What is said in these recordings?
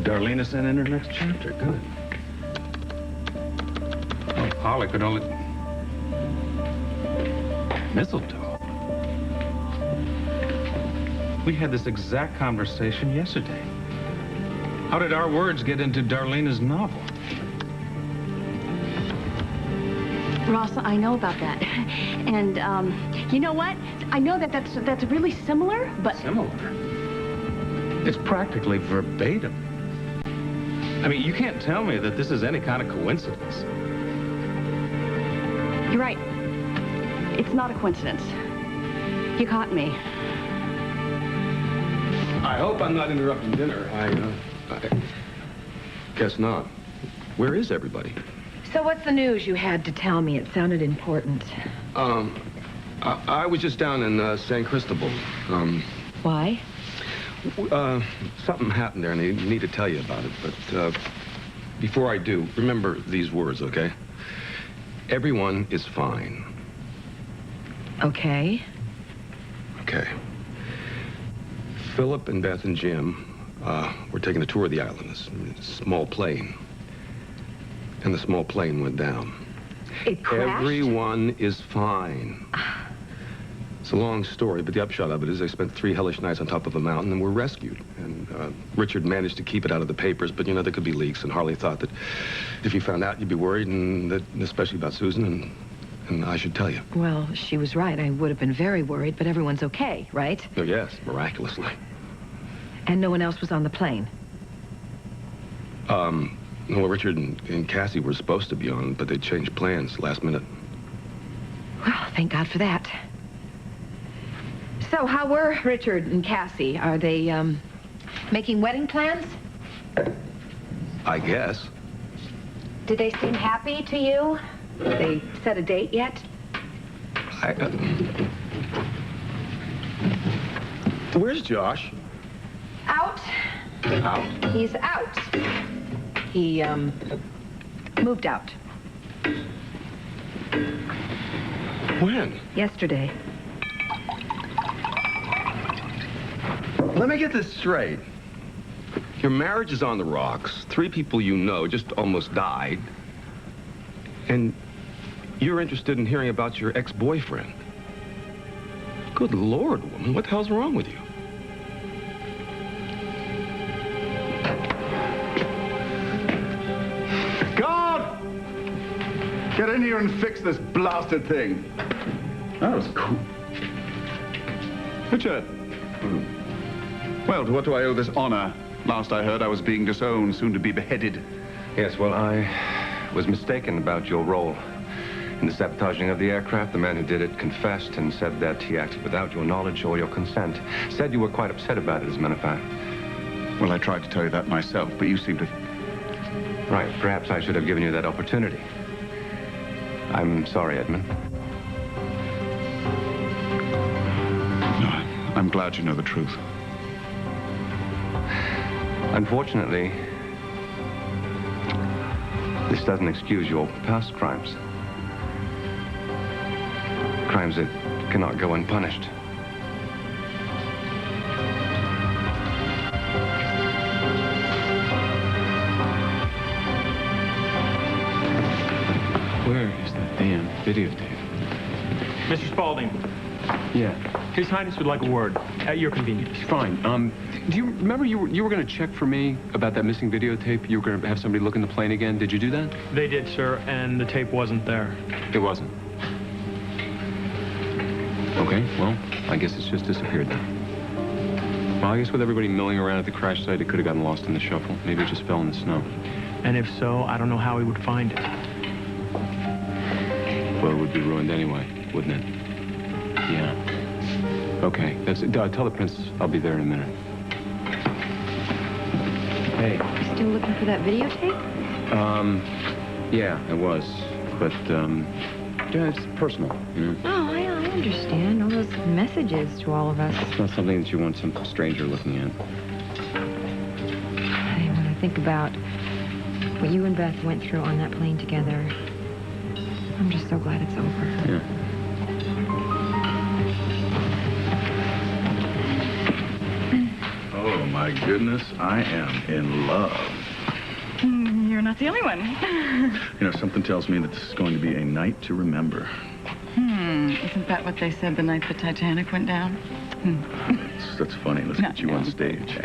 Darlene is sent in her next chapter. Good. Oh, Holly could only... Mistletoe. We had this exact conversation yesterday. How did our words get into Darlena's novel? Ross, I know about that. And, you know what? I know that that's really similar, but... Similar? It's practically verbatim. I mean, you can't tell me that this is any kind of coincidence. You're right. It's not a coincidence. You caught me. I hope I'm not interrupting dinner. I guess not. Where is everybody? So what's the news you had to tell me? It sounded important. I was just down in San Cristobal. Why? Something happened there, and I need to tell you about it. But before I do, remember these words, okay? Everyone is fine. Okay. Okay. Philip and Beth and Jim were taking a tour of the island, a small plane. And the small plane went down. It crashed? Everyone is fine. It's a long story, but the upshot of it is they spent 3 hellish nights on top of a mountain and were rescued. And Richard managed to keep it out of the papers, but, you know, there could be leaks, and Harley thought that if you found out, you'd be worried, and that, especially about Susan, and I should tell you. Well, she was right. I would have been very worried, but everyone's okay, right? Oh, yes, miraculously. And no one else was on the plane? Well, Richard and Cassie were supposed to be on, but they changed plans last minute. Well, thank God for that. So, how were Richard and Cassie? Are they, making wedding plans? I guess. Did they seem happy to you? Did they set a date yet? Where's Josh? Out. Out? He's out. He, moved out. When? Yesterday. Let me get this straight. Your marriage is on the rocks. 3 people you know just almost died. And you're interested in hearing about your ex-boyfriend. Good Lord, woman, what the hell's wrong with you? Guard! Get in here and fix this blasted thing. That was cool. Richard. Well, to what do I owe this honor? Last I heard, I was being disowned, soon to be beheaded. Yes, well, I was mistaken about your role in the sabotaging of the aircraft. The man who did it confessed and said that he acted without your knowledge or your consent. Said you were quite upset about it, as a matter of fact. Well, I tried to tell you that myself, but you seem to... Right, perhaps I should have given you that opportunity. I'm sorry, Edmund. No, I'm glad you know the truth. Unfortunately, this doesn't excuse your past crimes. Crimes that cannot go unpunished. Where is that damn videotape? Mr. Spaulding. Yeah. His Highness would like a word, at your convenience. Fine. Do you remember you were going to check for me about that missing videotape? You were going to have somebody look in the plane again. Did you do that? They did, sir, and the tape wasn't there. It wasn't. Okay, well, I guess it's just disappeared then. Well, I guess with everybody milling around at the crash site, it could have gotten lost in the shuffle. Maybe it just fell in the snow. And if so, I don't know how he would find it. Well, it would be ruined anyway, wouldn't it? Yeah. Okay, that's it. Tell the prince I'll be there in a minute. Hey. You still looking for that videotape? Yeah, I was. But, yeah, it's personal, you know? Oh, I understand. All those messages to all of us. It's not something that you want some stranger looking at. When I think about what you and Beth went through on that plane together, I'm just so glad it's over. Yeah. Oh, my my goodness, I am in love. You're not the only one. You know, something tells me that this is going to be a night to remember. Isn't that what they said the night the Titanic went down? That's funny. Let's get you on stage.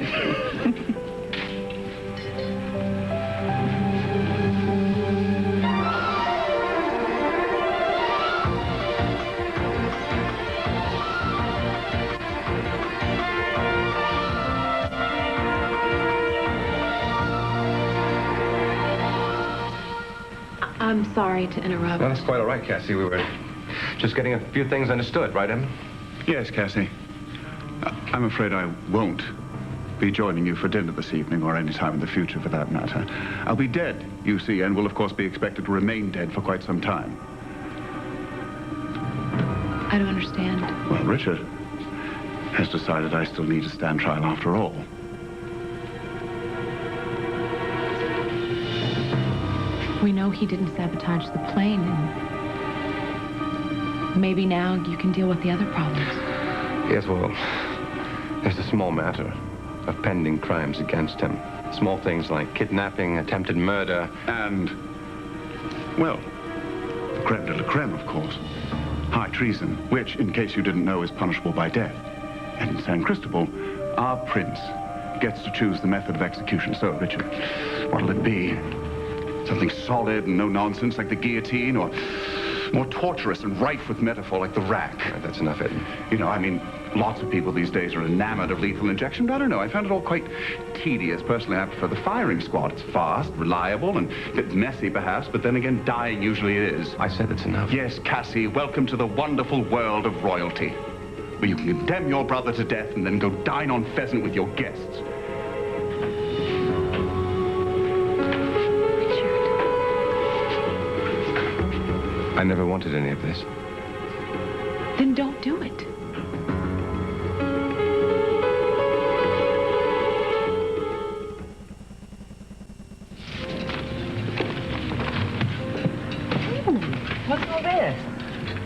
I'm sorry to interrupt. No, that's quite all right, Cassie. We were just getting a few things understood, right, Em? Yes, Cassie. I'm afraid I won't be joining you for dinner this evening or any time in the future, for that matter. I'll be dead, you see, and will, of course, be expected to remain dead for quite some time. I don't understand. Well, Richard has decided I still need to stand trial after all. We know he didn't sabotage the plane, and maybe now you can deal with the other problems. Yes, well, there's a small matter of pending crimes against him. Small things like kidnapping, attempted murder. And, well, the creme de la creme, of course. High treason, which, in case you didn't know, is punishable by death. And in San Cristobal, our prince gets to choose the method of execution. So, Richard, what'll it be? Something solid and no nonsense like the guillotine, or more torturous and rife with metaphor like the rack? Right, that's enough, Ed. You know, I mean, lots of people these days are enamored of lethal injection, but I don't know. I found it all quite tedious. Personally, I prefer the firing squad. It's fast, reliable, and a bit messy, perhaps, but then again, dying usually it is. I said it's enough. Yes, Cassie, welcome to the wonderful world of royalty, where you can condemn your brother to death and then go dine on pheasant with your guests. I never wanted any of this. Then don't do it. What's all this?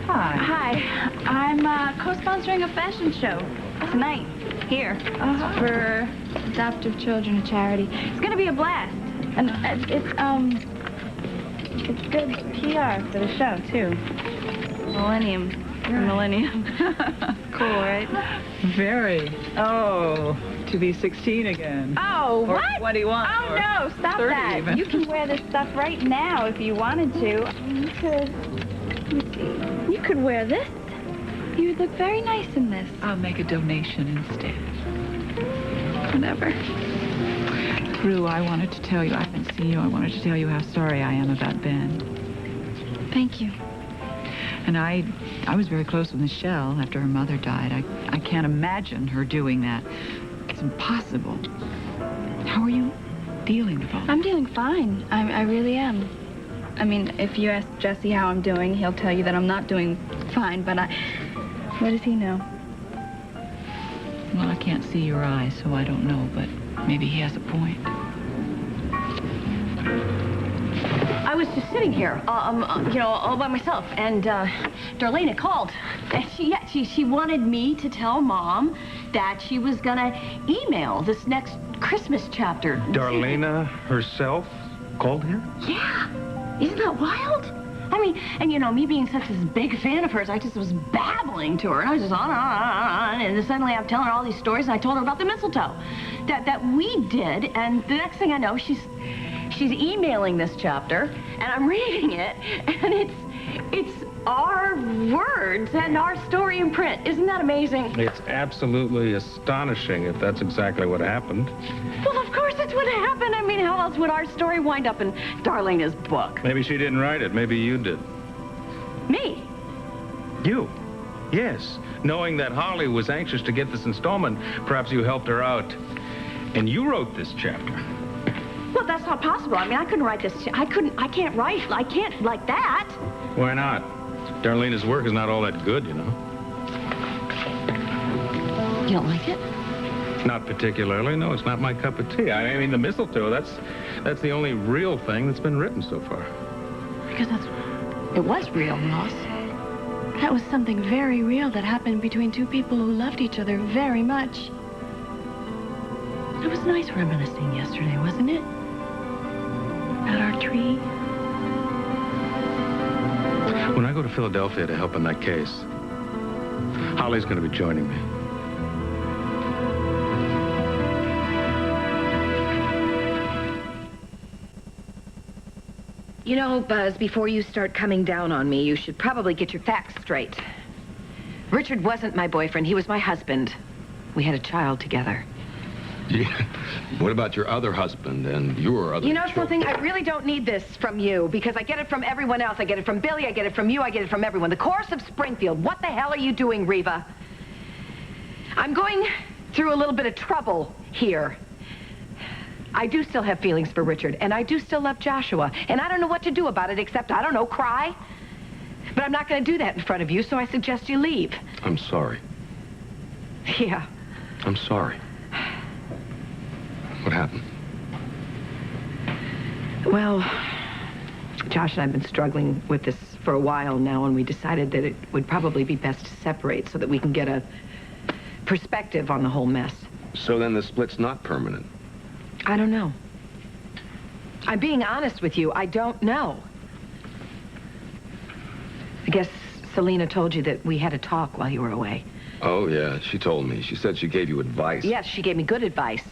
Hi. Hi, I'm co-sponsoring a fashion show tonight here for adoptive children charity. It's gonna be a blast, and it's good PR for the show too. Millennium. Cool, right? Very. Oh, to be 16 again. Oh, Or what? 21. Oh or no, stop 30 that. even. You can wear this stuff right now if you wanted to. You could. Let me see. You could wear this. You would look very nice in this. I'll make a donation instead. Whatever. Rue, I wanted to tell you, I haven't seen you, I wanted to tell you how sorry I am about Ben. Thank you. And I was very close with Michelle after her mother died. I can't imagine her doing that. It's impossible. How are you dealing with all that? I'm doing fine. I really am. I mean, if you ask Jesse how I'm doing, he'll tell you that I'm not doing fine, but what does he know? Well, I can't see your eyes, so I don't know, but maybe he has a point. I was just sitting here, you know, all by myself, and Darlene called. And she wanted me to tell Mom that she was gonna email this next Christmas chapter. Darlena herself called here? Yeah. Isn't that wild? I mean, and you know, me being such a big fan of hers, I just was babbling to her, and I was just on and on, and then suddenly I'm telling her all these stories, and I told her about the mistletoe that we did, and the next thing I know, she's emailing this chapter, and I'm reading it, and it's our words and our story in print. Isn't that amazing? It's absolutely astonishing if that's exactly what happened. Well, of course that's what happened. I mean, how else would our story wind up in Darlena's book? Maybe she didn't write it. Maybe you did. Me? You? Yes. Knowing that Holly was anxious to get this installment, perhaps you helped her out. And you wrote this chapter. Well, that's not possible. I mean, I couldn't write this. I can't write. I can't like that. Why not? Darlena's work is not all that good, you know. You don't like it? Not particularly. No, it's not my cup of tea. I mean, the mistletoe, that's the only real thing that's been written so far. Because it was real, Ross. That was something very real that happened between two people who loved each other very much. It was nice reminiscing yesterday, wasn't it? About our tree. When I go to Philadelphia to help in that case, Holly's going to be joining me. You know, Buzz, before you start coming down on me, you should probably get your facts straight. Richard wasn't my boyfriend. He was my husband. We had a child together. Yeah. What about your other husband and your other You know children? something? I really don't need this from you because I get it from everyone else. I get it from Billy. I get it from you. I get it from everyone. The chorus of Springfield. What the hell are you doing, Reva? I'm going through a little bit of trouble here. I do still have feelings for Richard, and I do still love Joshua, and I don't know what to do about it except, I don't know, cry. But I'm not going to do that in front of you, so I suggest you leave. I'm sorry. Yeah. I'm sorry. What happened? Well, Josh and I have been struggling with this for a while now, and we decided that it would probably be best to separate so that we can get a perspective on the whole mess. So then the split's not permanent? I don't know. I'm being honest with you. I don't know. I guess Selena told you that we had a talk while you were away. Oh, yeah, she told me. She said she gave you advice. Yes, she gave me good advice.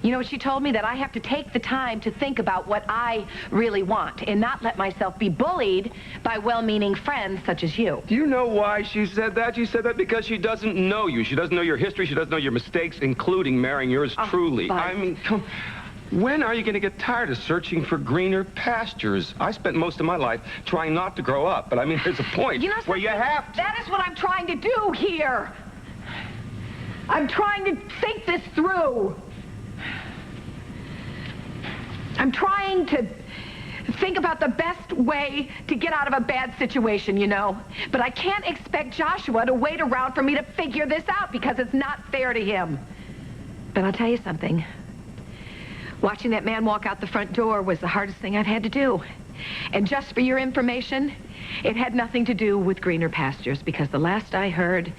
You know what she told me? That I have to take the time to think about what I really want and not let myself be bullied by well-meaning friends such as you. Do you know why she said that? She said that because she doesn't know you. She doesn't know your history. She doesn't know your mistakes, including marrying yours truly. Buzz. I mean, when are you going to get tired of searching for greener pastures? I spent most of my life trying not to grow up, but I mean, there's a point You know where you have to. That is what I'm trying to do here. I'm trying to think this through. I'm trying to think about the best way to get out of a bad situation, you know. But I can't expect Joshua to wait around for me to figure this out because it's not fair to him. But I'll tell you something. Watching that man walk out the front door was the hardest thing I've had to do. And just for your information, it had nothing to do with greener pastures because the last I heard,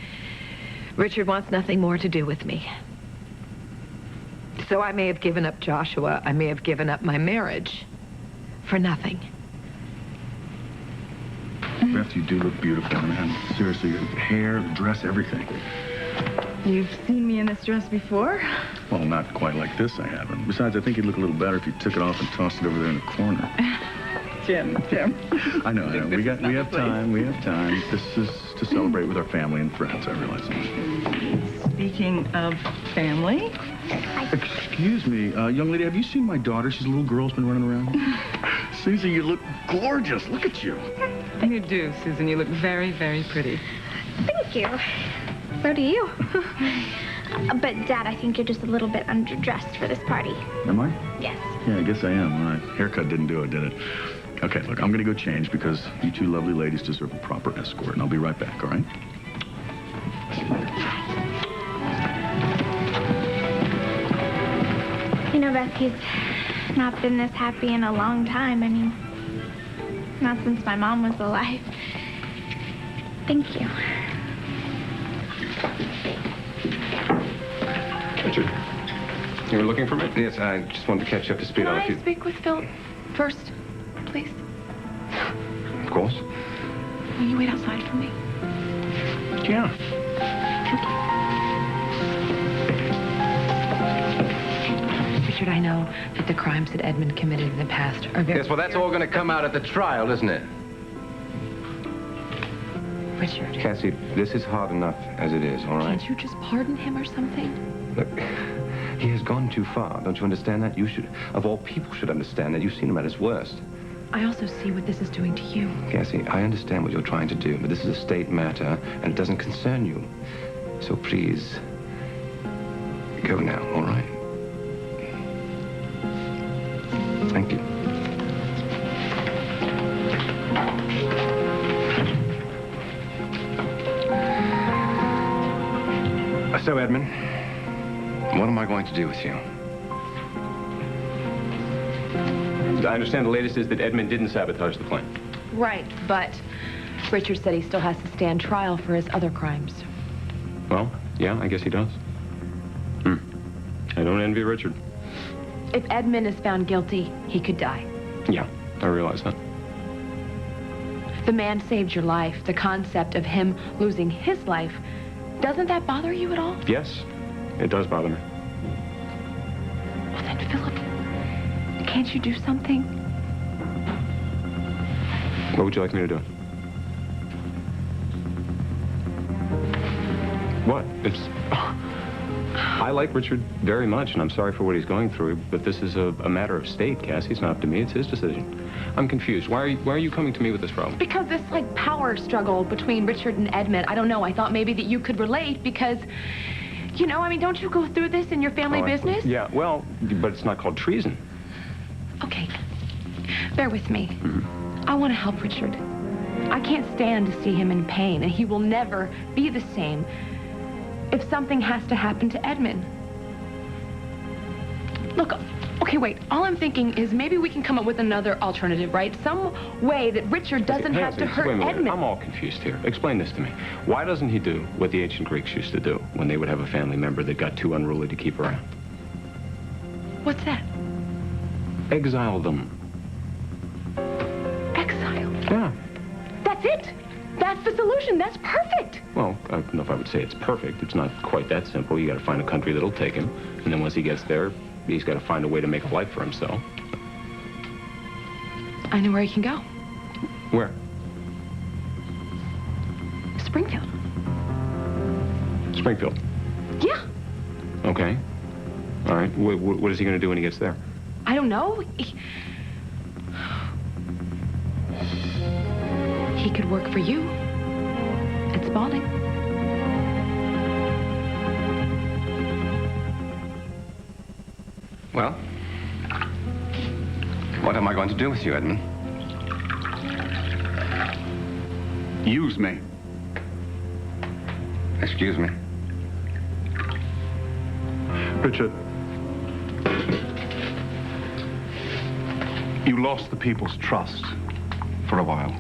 Richard wants nothing more to do with me. So I may have given up Joshua. I may have given up my marriage for nothing. Beth, you do look beautiful, man. Seriously, your hair, the dress, everything. You've seen me in this dress before? Well, not quite like this, I haven't. Besides, I think you'd look a little better if you took it off and tossed it over there in the corner. Jim. I know. We have time. We have time. This is to celebrate with our family and friends, I realize. Speaking of family... Excuse me, young lady, have you seen my daughter? She's a little girl who's been running around. Susan, you look gorgeous. Look at you. You do, Susan. You look very, very pretty. Thank you. So do you. But, Dad, I think you're just a little bit underdressed for this party. Am I? Yes. Yeah, I guess I am. My haircut didn't do it, did it? Okay, look, I'm going to go change because you two lovely ladies deserve a proper escort, and I'll be right back, all right? You know, Beth, he's not been this happy in a long time. I mean, not since my mom was alive. Thank you. Richard, you were looking for me? Yes, I just wanted to catch you up to speed Can on a I few... speak with Phil first, please? Of course. Will you wait outside for me? Yeah. Richard, I know that the crimes that Edmund committed in the past are very... Yes, well, that's all going to come out at the trial, isn't it? Richard, Cassie, this is hard enough as it is, all right? Can't you just pardon him or something? Look, he has gone too far. Don't you understand that? You should, of all people, should understand that. You've seen him at his worst. I also see what this is doing to you. Cassie, I understand what you're trying to do, but this is a state matter, and it doesn't concern you. So please, go now, all right? Thank you. So, Edmund, what am I going to do with you? I understand the latest is that Edmund didn't sabotage the plane. Right, but Richard said he still has to stand trial for his other crimes. Well, yeah, I guess he does. I don't envy Richard. If Edmund is found guilty, he could die. Yeah, I realize that. The man saved your life. The concept of him losing his life, doesn't that bother you at all? Yes, it does bother me. Well then, Philip, can't you do something? What would you like me to do? What? It's... I like Richard very much, and I'm sorry for what he's going through, but this is a matter of state, Cassie. It's not up to me. It's his decision. I'm confused. Why are you coming to me with this problem? Because this, like, power struggle between Richard and Edmund, I don't know. I thought maybe that you could relate because, you know, I mean, don't you go through this in your family business? Yeah, well, but it's not called treason. Okay. Bear with me. I want to help Richard. I can't stand to see him in pain, and he will never be the same if something has to happen to Edmund. Look, okay, wait. All I'm thinking is maybe we can come up with another alternative, right? Some way that Richard doesn't have to hurt Edmund. I'm all confused here. Explain this to me. Why doesn't he do what the ancient Greeks used to do when they would have a family member that got too unruly to keep around? What's that? Exile them. Exile? Yeah. That's it? That's the solution. That's perfect. Well, I don't know if I would say it's perfect. It's not quite that simple. You got to find a country that'll take him, and then once he gets there, he's got to find a way to make a life for himself. I know where he can go. Where? Springfield. Springfield. Yeah. Okay. All right. What is he going to do when he gets there? I don't know. He could work for you at Spalding. Well, what am I going to do with you, Edmund? Use me. Excuse me. Richard, you lost the people's trust for a while.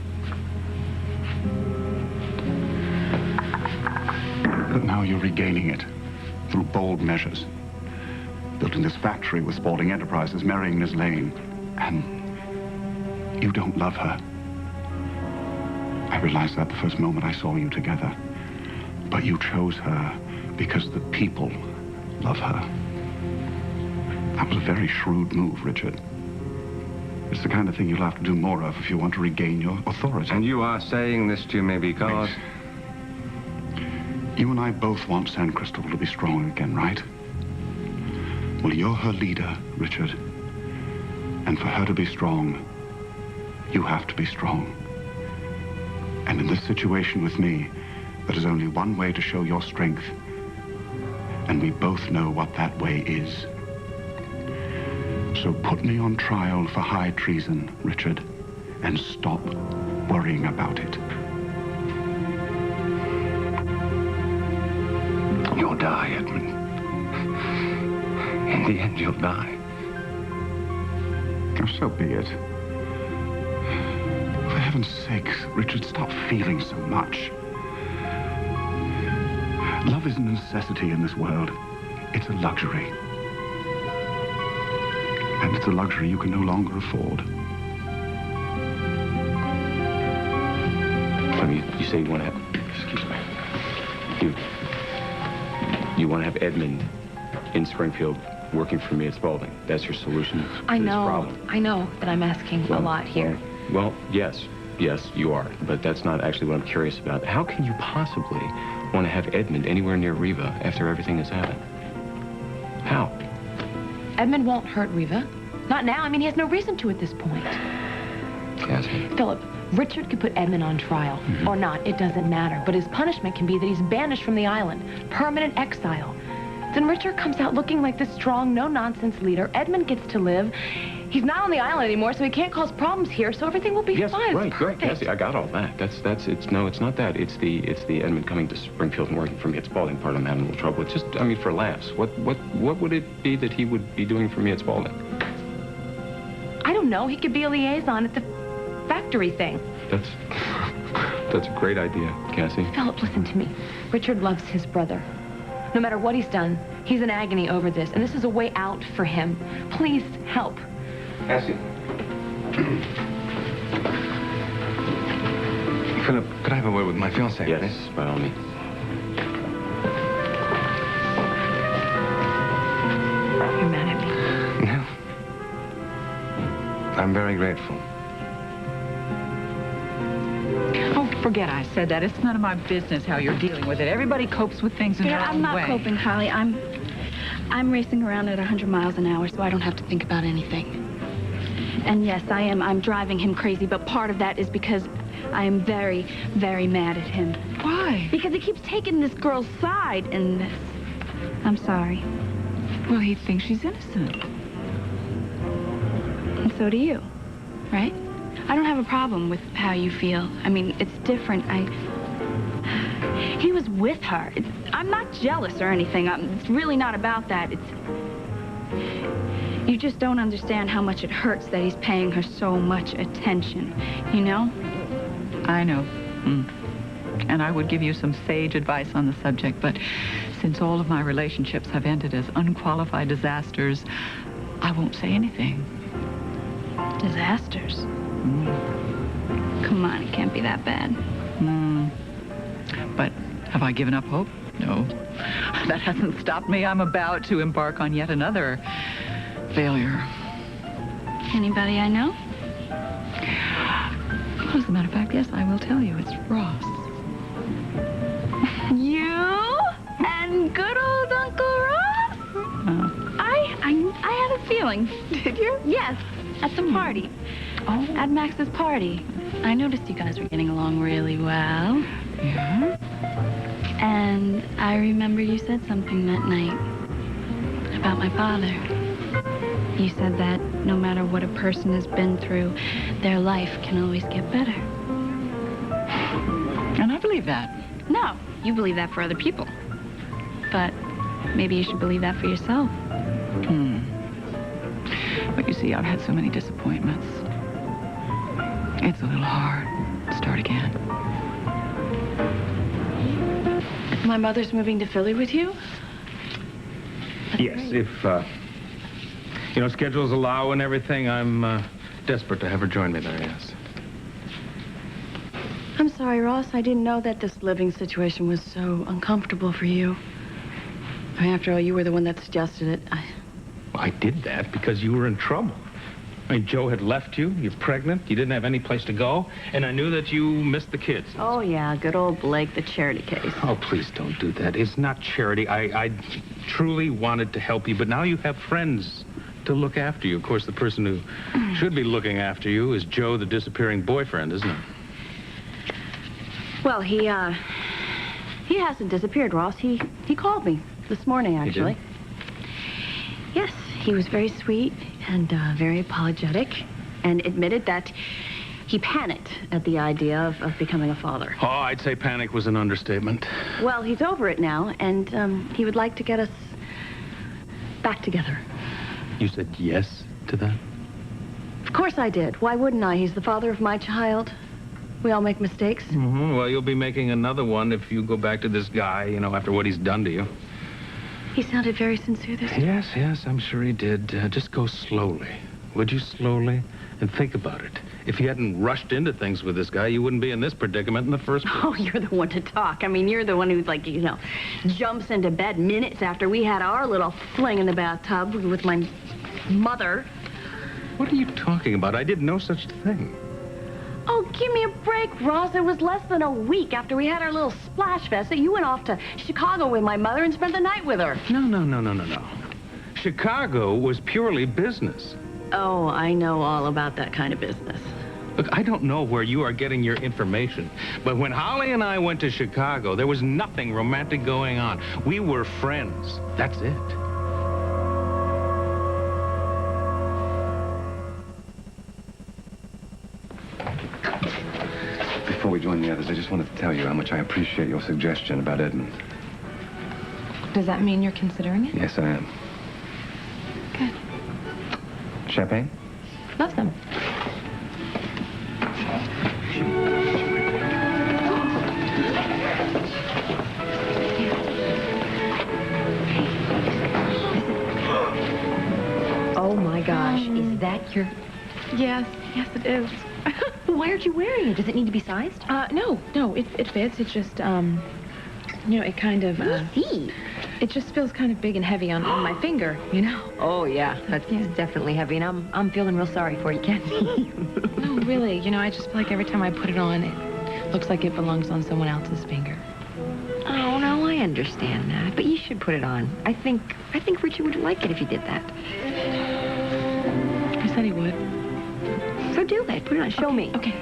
But now you're regaining it through bold measures. Building this factory with Spalding Enterprises, marrying Miss Lane. And you don't love her. I realized that the first moment I saw you together. But you chose her because the people love her. That was a very shrewd move, Richard. It's the kind of thing you'll have to do more of if you want to regain your authority. And you are saying this to me because... You and I both want San Cristobal to be strong again, right? Well, you're her leader, Richard. And for her to be strong, you have to be strong. And in this situation with me, there is only one way to show your strength. And we both know what that way is. So put me on trial for high treason, Richard, and stop worrying about it. You'll die, Edmund. In the end, you'll die. Oh, so be it. For heaven's sake, Richard, stop feeling so much. Love is a necessity in this world. It's a luxury. And it's a luxury you can no longer afford. I mean, you say you want to have... Excuse me. You want to have Edmund in Springfield working for me at Spalding. That's your solution to this problem. I know that I'm asking a lot here. Well, yes, you are. But that's not actually what I'm curious about. How can you possibly want to have Edmund anywhere near Riva after everything has happened? How? Edmund won't hurt Riva. Not now. I mean, he has no reason to at this point. Cassie. Philip, Richard could put Edmund on trial. Or not. It doesn't matter. But his punishment can be that he's banished from the island. Permanent exile. Then Richard comes out looking like this strong, no-nonsense leader. Edmund gets to live. He's not on the island anymore, so he can't cause problems here, so everything will be fine. Right, Cassie, I got all that. It's not that. It's the Edmund coming to Springfield and working for me at Spalding part I'm having a little trouble. It's just, I mean, for laughs. What would it be that he would be doing for me at Spalding? I don't know. He could be a liaison at the factory thing. That's a great idea, Cassie. Philip, listen to me. Richard loves his brother. No matter what he's done, he's in agony over this, and this is a way out for him. Please help. Cassie. Philip, could I have a word with my fiancée, Yes, please? by all means. You're mad at me. No. I'm very grateful. Oh, forget I said that. It's none of my business how you're dealing with it. Everybody copes with things in their I'm own not way. coping, Holly. I'm racing around at 100 miles an hour, so I don't have to think about anything. And yes, I am. I'm driving him crazy, but part of that is because I am very, very mad at him. Why? Because he keeps taking this girl's side in this. I'm sorry. Well, he thinks she's innocent. And so do you, right? I don't have a problem with how you feel. I mean, it's different. He was with her. I'm not jealous or anything. It's really not about that. You just don't understand how much it hurts that he's paying her so much attention, you know? I know. And I would give you some sage advice on the subject, but since all of my relationships have ended as unqualified disasters, I won't say anything. Disasters? Come on, it can't be that bad. But have I given up hope? No. That hasn't stopped me. I'm about to embark on yet another failure. Anybody I know? Well, as a matter of fact, yes, I will tell you. It's Ross. You and good old Uncle Ross? I had a feeling. Did you? Yes, at the party. Oh. At Max's party. I noticed you guys were getting along really well. Yeah? And I remember you said something that night about my father. You said that no matter what a person has been through, their life can always get better. And I believe that. No, you believe that for other people. But maybe you should believe that for yourself. But you see, I've had so many disappointments. It's a little hard to start again. My mother's moving to Philly with you? That's Yes, great. if, schedules allow and everything, I'm desperate to have her join me there, yes. I'm sorry, Ross. I didn't know that this living situation was so uncomfortable for you. I mean, after all, you were the one that suggested it. Well, I did that because you were in trouble. I mean, Joe had left you, you're pregnant, you didn't have any place to go, and I knew that you missed the kids. Oh, yeah, good old Blake, the charity case. Oh, please don't do that. It's not charity. I truly wanted to help you, but now you have friends to look after you. Of course, the person who should be looking after you is Joe, the disappearing boyfriend, isn't it? Well, he hasn't disappeared, Ross. He called me this morning, actually. He did? Yes, he was very sweet and very apologetic and admitted that he panicked at the idea of becoming a father. Oh, I'd say panic was an understatement. Well, he's over it now, and he would like to get us back together. You said yes to that? Of course I did. Why wouldn't I? He's the father of my child. We all make mistakes. Mm-hmm. Well, you'll be making another one if you go back to this guy, after what he's done to you. He sounded very sincere this time. Yes, I'm sure he did. Just go slowly. Would you slowly? And think about it. If you hadn't rushed into things with this guy, you wouldn't be in this predicament in the first place. Oh, you're the one to talk. I mean, you're the one who, jumps into bed minutes after we had our little fling in the bathtub with my mother. What are you talking about? I did no such thing. Oh, give me a break, Ross. It was less than a week after we had our little splash fest that you went off to Chicago with my mother and spent the night with her. No. Chicago was purely business. Oh, I know all about that kind of business. Look, I don't know where you are getting your information, but when Holly and I went to Chicago, there was nothing romantic going on. We were friends. That's it. Before we join the others, I just wanted to tell you how much I appreciate your suggestion about Edmund. Does that mean you're considering it? Yes, I am. Good. Champagne? Love them. gosh, is that your... Yes, it is. Why aren't you wearing it? Does it need to be sized? No, it fits. It just, you know, it kind of, see. It just feels kind of big and heavy on my finger, you know? Oh, yeah, that's definitely heavy, and I'm feeling real sorry for you, Kathy. No, really, you know, I just feel like every time I put it on, it looks like it belongs on someone else's finger. Oh, no, I understand that, but you should put it on. I think Richard would like it if you did that. He said he would. So do it. Put it on. Show me. Okay.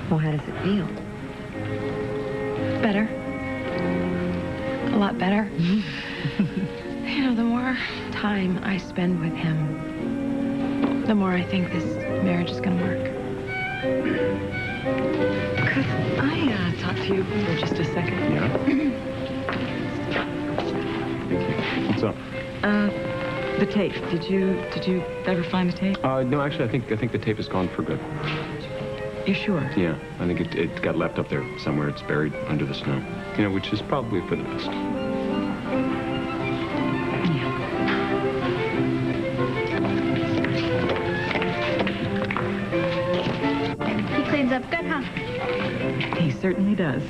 Well, how does it feel? Better. A lot better. You know, the more time I spend with him, the more I think this marriage is going to work. Could I talk to you for just a second? Yeah? What's up? The tape. Did you ever find the tape? No, actually, I think the tape is gone for good. You sure? Yeah, I think it got left up there somewhere. It's buried under the snow. You know, which is probably for the best. He cleans up good, huh? He certainly does.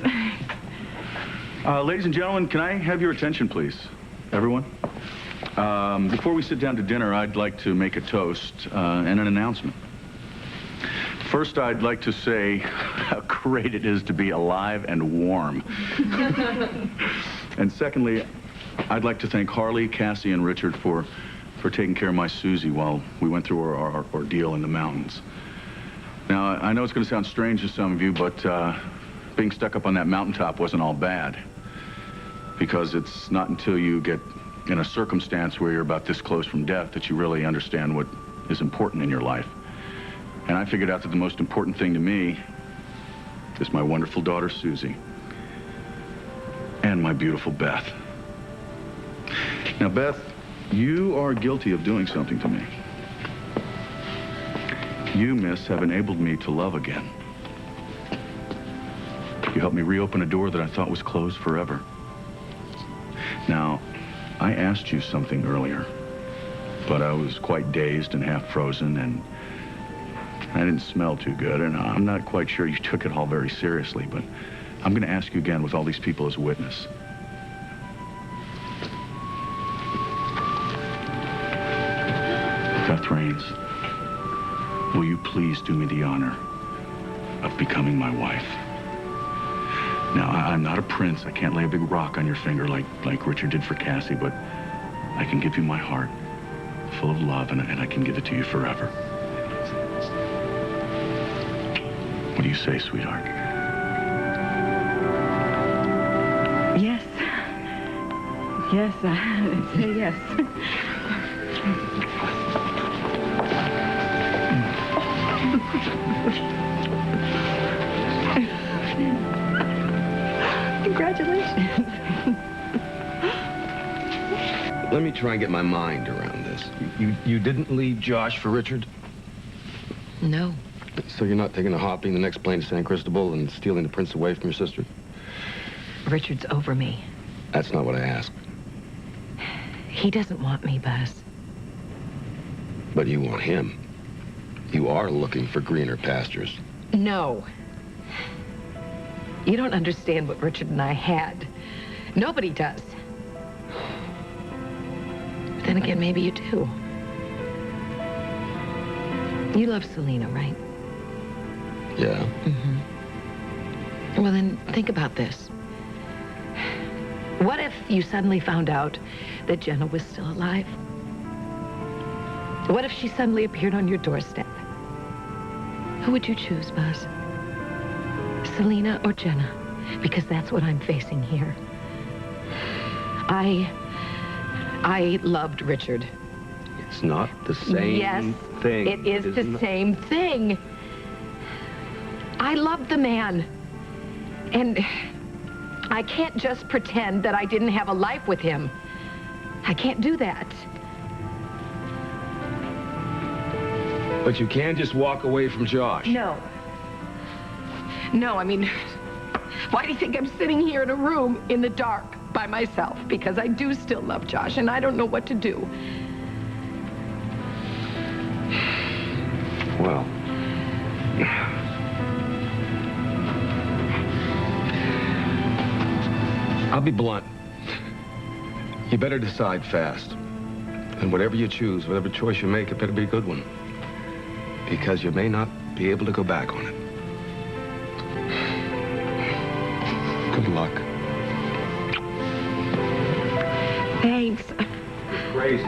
Ladies and gentlemen, can I have your attention, please? Everyone? Before we sit down to dinner, I'd like to make a toast and an announcement. First, I'd like to say how great it is to be alive and warm. And secondly, I'd like to thank Harley, Cassie, and Richard for taking care of my Susie while we went through our ordeal in the mountains. Now, I know it's going to sound strange to some of you, but being stuck up on that mountaintop wasn't all bad. Because it's not until you get in a circumstance where you're about this close from death that you really understand what is important in your life. And I figured out that the most important thing to me is my wonderful daughter, Susie, and my beautiful Beth. Now, Beth, you are guilty of doing something to me. You, miss, have enabled me to love again. You helped me reopen a door that I thought was closed forever. Now, I asked you something earlier, but I was quite dazed and half frozen, and I didn't smell too good, and I'm not quite sure you took it all very seriously, but I'm going to ask you again with all these people as witness. Beth Raines, will you please do me the honor of becoming my wife? Now, I'm not a prince. I can't lay a big rock on your finger like Richard did for Cassie, but I can give you my heart, full of love, and I can give it to you forever. What do you say, sweetheart? Yes. Yes, I'd say yes. Congratulations. Let me try and get my mind around this. You didn't leave Josh for Richard? No. So you're not taking a hopping the next plane to San Cristobal and stealing the prince away from your sister? Richard's over me. That's not what I asked. He doesn't want me, Buzz. But you want him. You are looking for greener pastures. No. You don't understand what Richard and I had. Nobody does. But then again, maybe you do. You love Selena, right? Yeah. Mm-hmm. Well, then think about this. What if you suddenly found out that Jenna was still alive? What if she suddenly appeared on your doorstep? Who would you choose, Buzz? Selena or Jenna? Because that's what I'm facing here. I loved Richard. It's not the same thing. It is the same thing. I loved the man. And I can't just pretend that I didn't have a life with him. I can't do that. But you can't just walk away from Josh. No. No, I mean, Why do you think I'm sitting here in a room in the dark by myself? Because I do still love Josh, and I don't know what to do. Well, I'll be blunt. You better decide fast. And whatever you choose, whatever choice you make, it better be a good one. Because you may not be able to go back on it. Good luck. Thanks. You're crazy.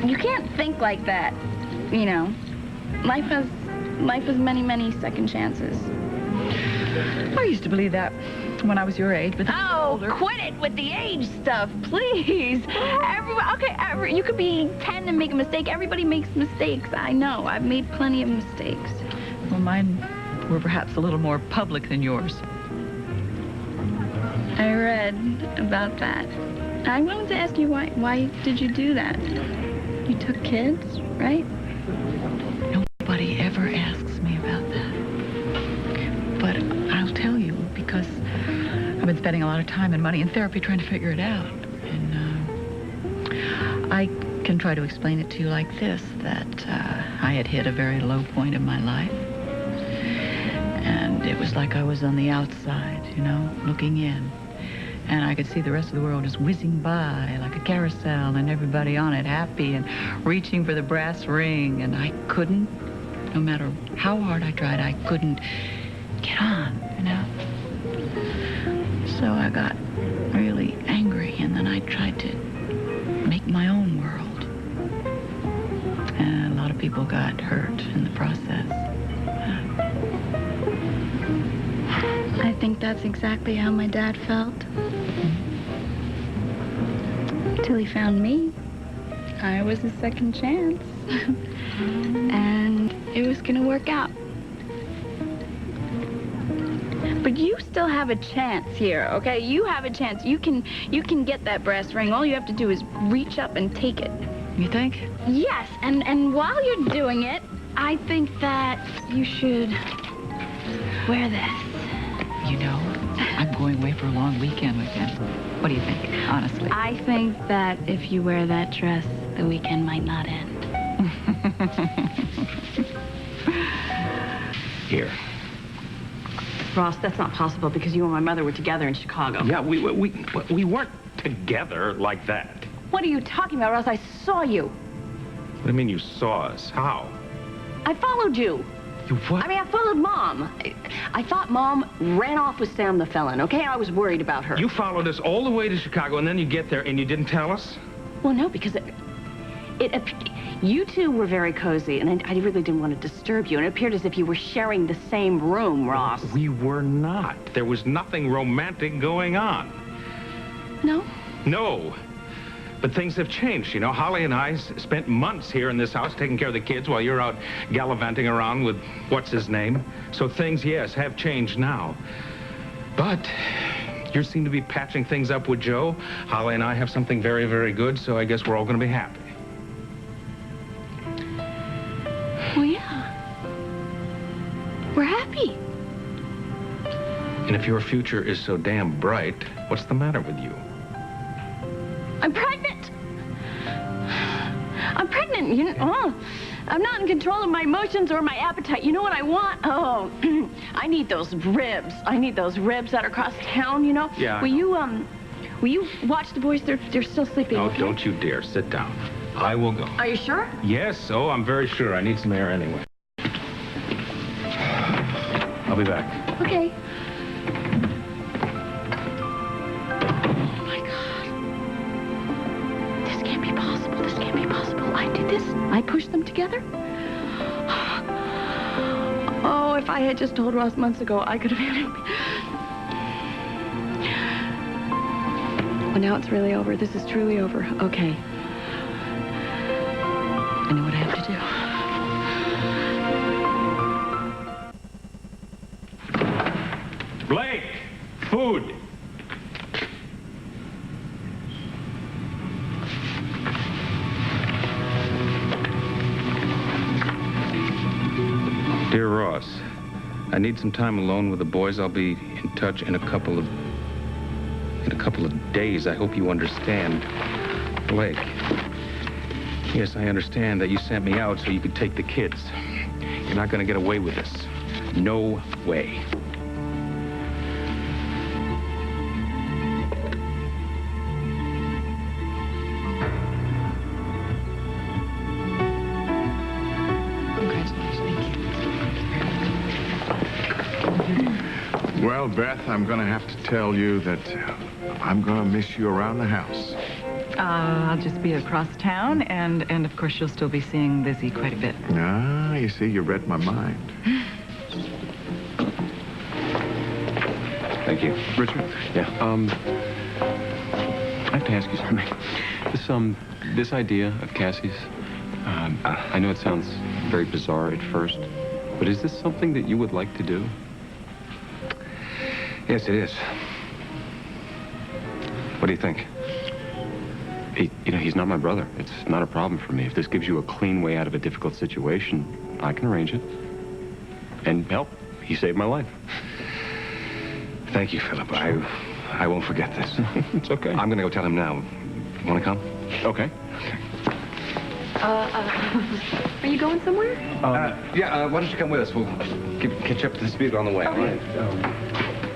You can't think like that, you know. Life has many, many second chances. I used to believe that when I was your age, but Oh, quit it with the age stuff, please. You could be 10 and make a mistake. Everybody makes mistakes. I know. I've made plenty of mistakes. well, mine were perhaps a little more public than yours. I read about that. I wanted to ask you why did you do that? You took kids, right? Nobody ever asks me about that. But I'll tell you, because I've been spending a lot of time and money in therapy trying to figure it out. And I can try to explain it to you like this, that I had hit a very low point in my life. And it was like I was on the outside, you know, looking in. And I could see the rest of the world just whizzing by like a carousel and everybody on it happy and reaching for the brass ring. And I couldn't, no matter how hard I tried, I couldn't get on, you know. So I got really angry, and then I tried to make my own world. And a lot of people got hurt in the process. I think that's exactly how my dad felt. Till he found me. I was a second chance. And it was gonna work out. But you still have a chance here, okay? You have a chance. You can get that brass ring. All you have to do is reach up and take it. You think? Yes, and while you're doing it, I think that you should wear this. You know, I'm going away for a long weekend with him. What do you think, honestly? I think that if you wear that dress, the weekend might not end. Here. Ross, that's not possible because you and my mother were together in Chicago. Yeah, we weren't together like that. What are you talking about, Ross? I saw you. What do you mean you saw us? How? I followed you. You what? I mean, I followed Mom. I thought Mom ran off with Sam the felon, okay? I was worried about her. You followed us all the way to Chicago, and then you get there and you didn't tell us? Well, no, because you two were very cozy, and I really didn't want to disturb you, and it appeared as if you were sharing the same room, Ross. We were not. There was nothing romantic going on. No? No. But things have changed, you know. Holly and I spent months here in this house taking care of the kids while you're out gallivanting around with what's-his-name. So things, yes, have changed now. But you seem to be patching things up with Joe. Holly and I have something very, very good, so I guess we're all going to be happy. Well, yeah. We're happy. And if your future is so damn bright, what's the matter with you? I'm pregnant. I'm pregnant. You know, I'm not in control of my emotions or my appetite. You know what I want? Oh, I need those ribs. I need those ribs that are across town, you know? Yeah. Will you watch the boys? They're still sleeping. Oh, okay? don't you dare. Sit down. I will go. Are you sure? Yes. Oh, I'm very sure. I need some air anyway. I'll be back. Okay. I did this? I pushed them together? Oh, if I had just told Ross months ago, I could have had him. Well, now it's really over. This is truly over. Okay. I know what I have to do. Dear Ross, I need some time alone with the boys. I'll be in touch in a couple of days. I hope you understand. Blake. Yes, I understand that you sent me out so you could take the kids. You're not going to get away with this. No way. Well, Beth, I'm going to have to tell you that I'm going to miss you around the house. I'll just be across town, and of course you'll still be seeing Lizzie quite a bit. Ah, you see, you read my mind. Thank you. Richard? Yeah. I have to ask you something. This idea of Cassie's, I know it sounds very bizarre at first, but is this something that you would like to do? Yes, it is. What do you think? He's not my brother. It's not a problem for me. If this gives you a clean way out of a difficult situation, I can arrange it. And help. He saved my life. Thank you, Philip. I won't forget this. It's okay. I'm going to go tell him now. You want to come? Okay. Are you going somewhere? Yeah, why don't you come with us? We'll catch up to the speed on the way. Okay. All right.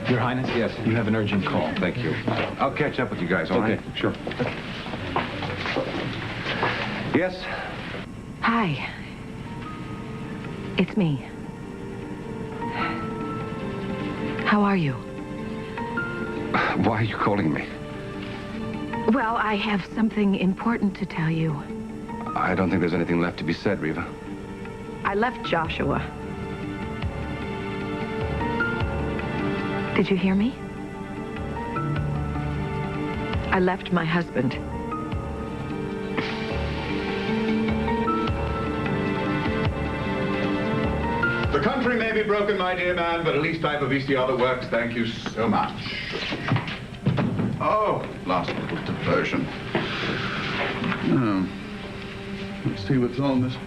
Your Highness? Yes. You have an urgent call. Thank you. I'll catch up with you guys, all right? Okay, sure. Yes? Hi. It's me. How are you? Why are you calling me? Well, I have something important to tell you. I don't think there's anything left to be said, Reva. I left Joshua. Did you hear me? I left my husband. The country may be broken, my dear man, but at least I have a VCR that works. Thank you so much. Oh, last little diversion. Let's see what's on this